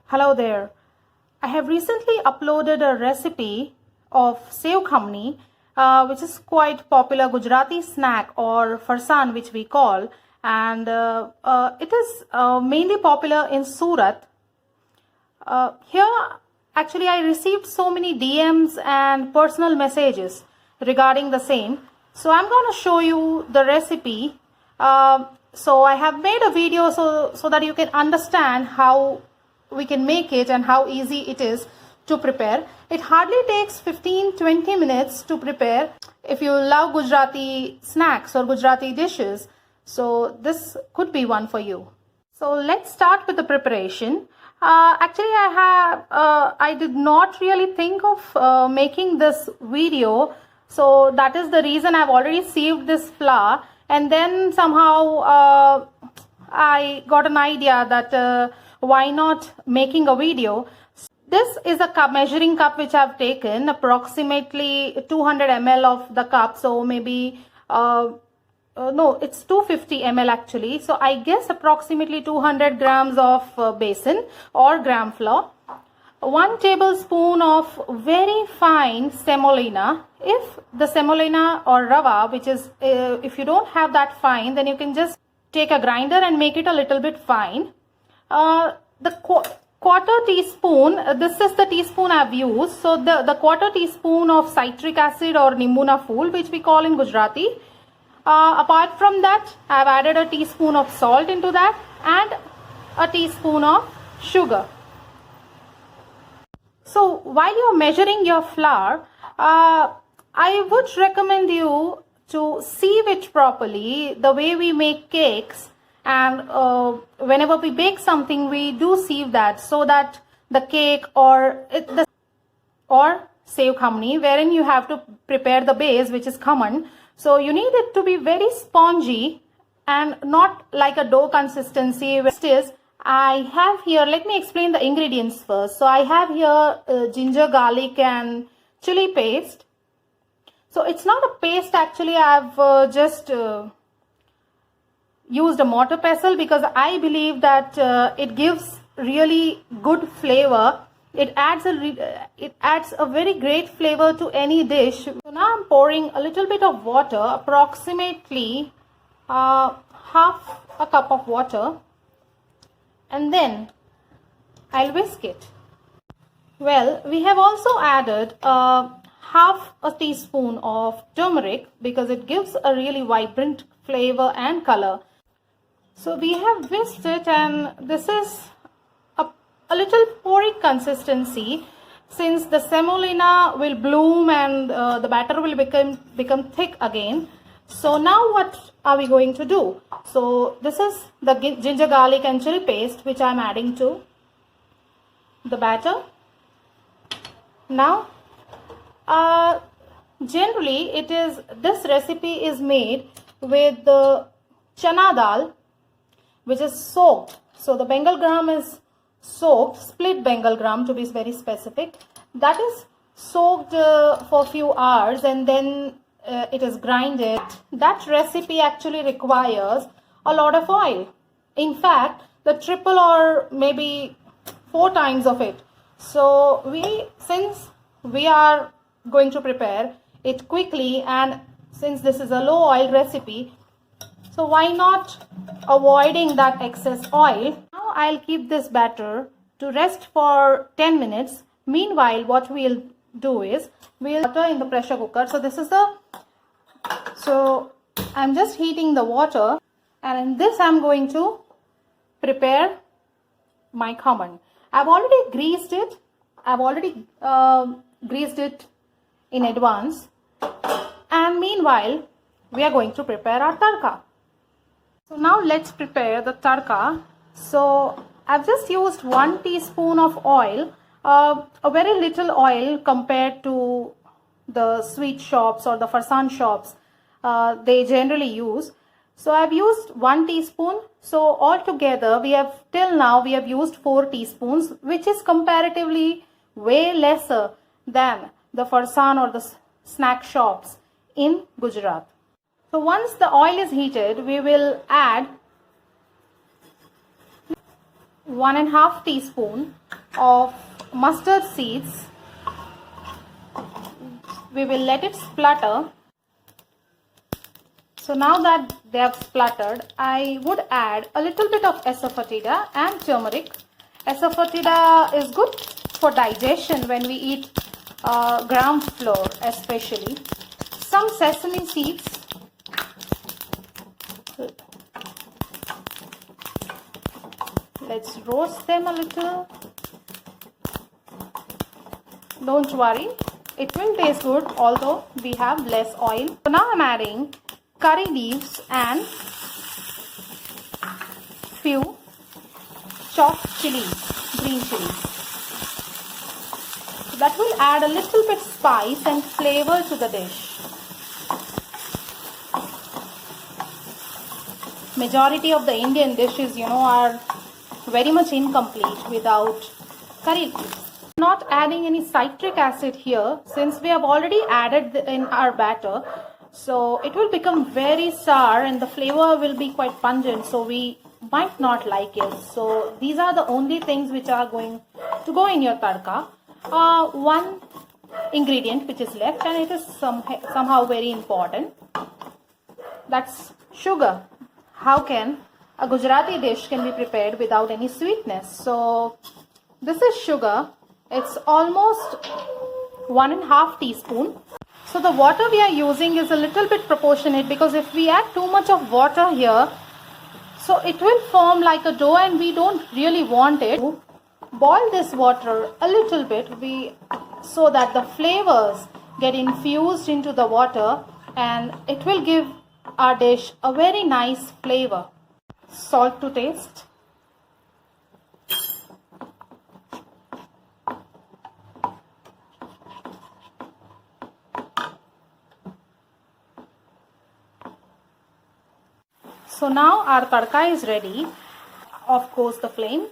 Hello there. I have recently uploaded a recipe of sev khamni, which is quite popular Gujarati snack or farsan, which we call, and it is mainly popular in Surat. Here, actually, I received so many DMs and personal messages regarding the same. So I'm going to show you the recipe. So I have made a video so that you can understand how we can make it and how easy it is to prepare. It hardly takes 15-20 minutes to prepare if you love Gujarati snacks or Gujarati dishes. So this could be one for you. So let's start with the preparation. Actually, I did not really think of making this video. So that is the reason I've already saved this flour, and then somehow I got an idea that why not making a video. This is a cup, measuring cup, which I've taken approximately 200 ml of the cup. So maybe no, it's 250 ml actually. So I guess approximately 200 grams of besan or gram flour. 1 tablespoon of very fine semolina. If the semolina or rava, which is if you don't have that fine, then you can just take a grinder and make it a little bit fine. The quarter teaspoon, this is the teaspoon I've used. So the quarter teaspoon of citric acid or nimbuna fool, which we call in Gujarati. Apart from that, I've added a teaspoon of salt into that and a teaspoon of sugar. So while you're measuring your flour, I would recommend you to sieve it properly, the way we make cakes. And whenever we bake something, we do sieve that so that the cake or sev khamni, wherein you have to prepare the base, which is khaman. So you need it to be very spongy and not like a dough consistency. I have here, let me explain the ingredients first. So I have here ginger, garlic and chili paste. So it's not a paste actually, I've just used a mortar pestle because I believe that it gives really good flavor. It adds a very great flavor to any dish. So now I'm pouring a little bit of water, approximately half a cup of water, and then I'll whisk it. Well, we have also added half a teaspoon of turmeric because it gives a really vibrant flavor and color. So we have whisked it, and this is a little porridge consistency, since the semolina will bloom and the batter will become thick again. So now what are we going to do? So this is the ginger, garlic and chili paste which I am adding to the batter. Now generally this recipe is made with the chana dal, which is soaked. So the Bengal gram is soaked, split Bengal gram to be very specific. That is soaked for a few hours, and then it is grinded. That recipe actually requires a lot of oil. In fact, the triple or maybe 4 times of it. So since we are going to prepare it quickly, and since this is a low oil recipe, so why not avoiding that excess oil? Now I'll keep this batter to rest for 10 minutes. Meanwhile, what we'll do is we'll put water in the pressure cooker. So I'm just heating the water, and in this I'm going to prepare my khaman. I've already greased it. Greased it in advance. And meanwhile, we are going to prepare our tadka. So now let's prepare the tadka. So I've just used 1 teaspoon of oil, a very little oil compared to the sweet shops or the farsan shops they generally use. So I've used 1 teaspoon. So altogether till now we have used 4 teaspoons, which is comparatively way lesser than the farsan or the snack shops in Gujarat. So once the oil is heated, we will add 1.5 teaspoon of mustard seeds. We will let it splutter. So now that they have spluttered, I would add a little bit of asafoetida and turmeric. Asafoetida is good for digestion when we eat gram flour especially. Some sesame seeds. Let's roast them a little. Don't worry, it will taste good although we have less oil. So now I'm adding curry leaves and few chopped chilies, green chilies. So that will add a little bit spice and flavor to the dish. Majority of the Indian dishes, are very much incomplete without curry leaves. Not adding any citric acid here since we have already added in our batter, so it will become very sour and the flavor will be quite pungent, so we might not like it. So these are the only things which are going to go in your tadka. One ingredient which is left, and it is somehow very important, that's sugar. How can a Gujarati dish can be prepared without any sweetness? So this is sugar. It's almost 1.5 teaspoon. So the water we are using is a little bit proportionate, because if we add too much of water here, so it will form like a dough and we don't really want it. Boil this water a little bit so that the flavors get infused into the water, and it will give our dish a very nice flavor. Salt to taste. So now our tadka is ready. Off goes the flame.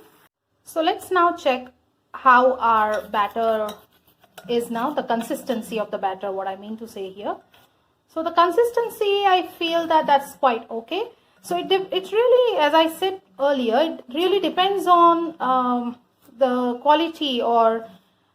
So let's now check how our batter is now, the consistency of the batter, what I mean to say here. So the consistency, I feel that that's quite okay. So it really, as I said earlier, it really depends on the quality or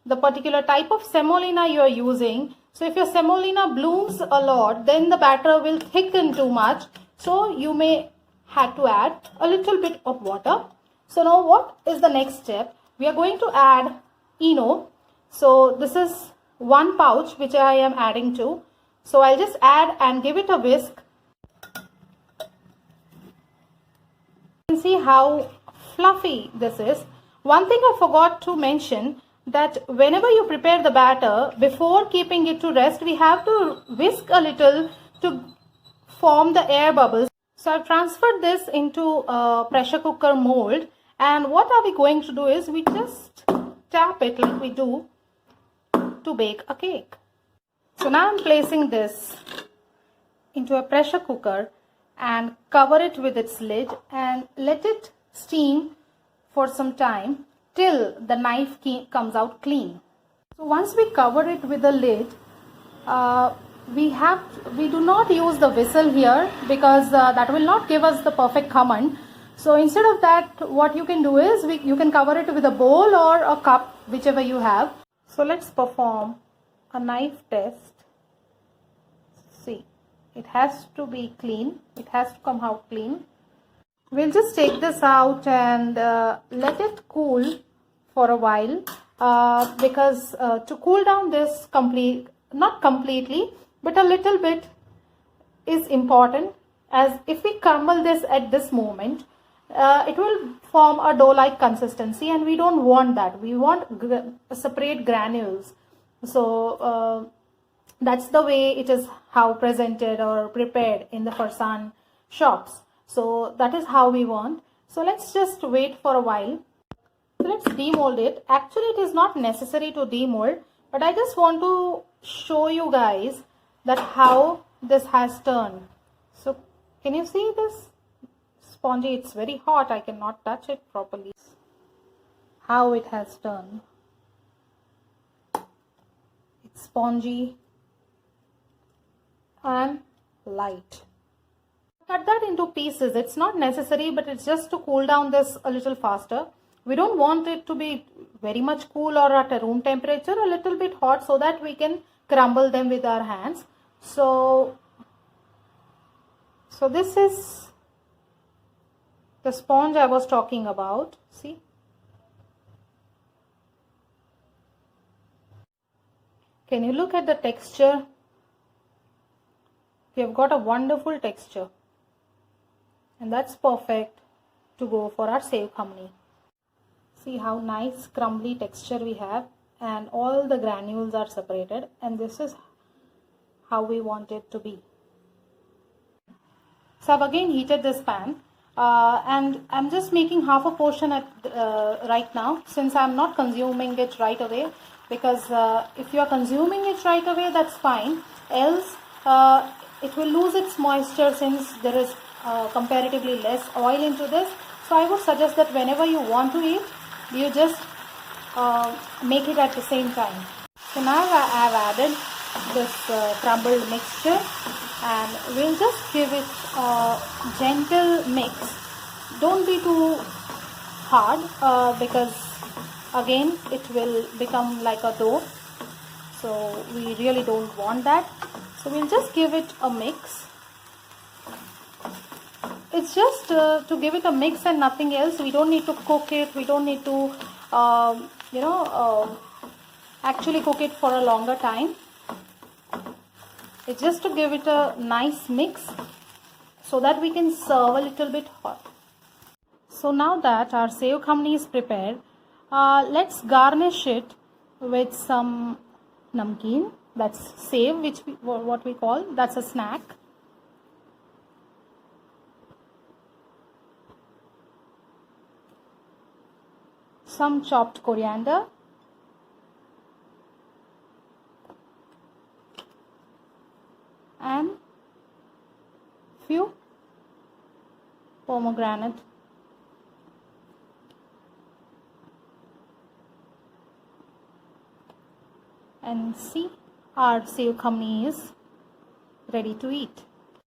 the particular type of semolina you are using. So if your semolina blooms a lot, then the batter will thicken too much. So you may have to add a little bit of water. So now what is the next step? We are going to add ENO. So this is 1 pouch which I am adding to. So I'll just add and give it a whisk. You can see how fluffy this is. One thing I forgot to mention, that whenever you prepare the batter, before keeping it to rest, we have to whisk a little to form the air bubbles. So I've transferred this into a pressure cooker mold, and what are we going to do is we just tap it like we do to bake a cake. So now I'm placing this into a pressure cooker and cover it with its lid and let it steam for some time till the knife comes out clean. So once we cover it with the lid, we do not use the whistle here, because that will not give us the perfect command. So instead of that, what you can do is you can cover it with a bowl or a cup, whichever you have. So let's perform a knife test. See, it has to be clean. It has to come out clean. We'll just take this out and let it cool for a while, because to cool down this not completely, but a little bit is important, as if we crumble this at this moment, it will form a dough-like consistency, and we don't want that. We want separate granules. So that's the way it is how presented or prepared in the farsan shops. So that is how we want. So let's just wait for a while. So let's demold it. Actually, it is not necessary to demold, but I just want to show you guys that how this has turned. So can you see this? Spongy, it's very hot. I cannot touch it properly. How it has turned. It's spongy and light. Cut that into pieces. It's not necessary, but it's just to cool down this a little faster. we don't want it to be very much cool or at a room temperature, a little bit hot, so that we can crumble them with our hands. So this is the sponge I was talking about. See, can you look at the texture? We have got a wonderful texture, and that's perfect to go for our Sev Khumni. See how nice crumbly texture we have, and all the granules are separated, and this is how we want it to be. So I've again heated this pan, and I'm just making half a portion right now, since I'm not consuming it right away, because if you are consuming it right away, that's fine, else it will lose its moisture, since there is comparatively less oil into this. So I would suggest that whenever you want to eat, you just make it at the same time. So now I have added this crumbled mixture, and we'll just give it a gentle mix. Don't be too hard, because again it will become like a dough, so we really don't want that. So we'll just give it a mix. It's just to give it a mix and nothing else. We don't need to cook it. We don't need to actually cook it for a longer time. It's just to give it a nice mix so that we can serve a little bit hot. So now that our Sev Khumni is prepared, let's garnish it with some namkeen. That's sev, what we call, that's a snack. Some chopped coriander, and few pomegranate. And see, our Sev Khumni is ready to eat.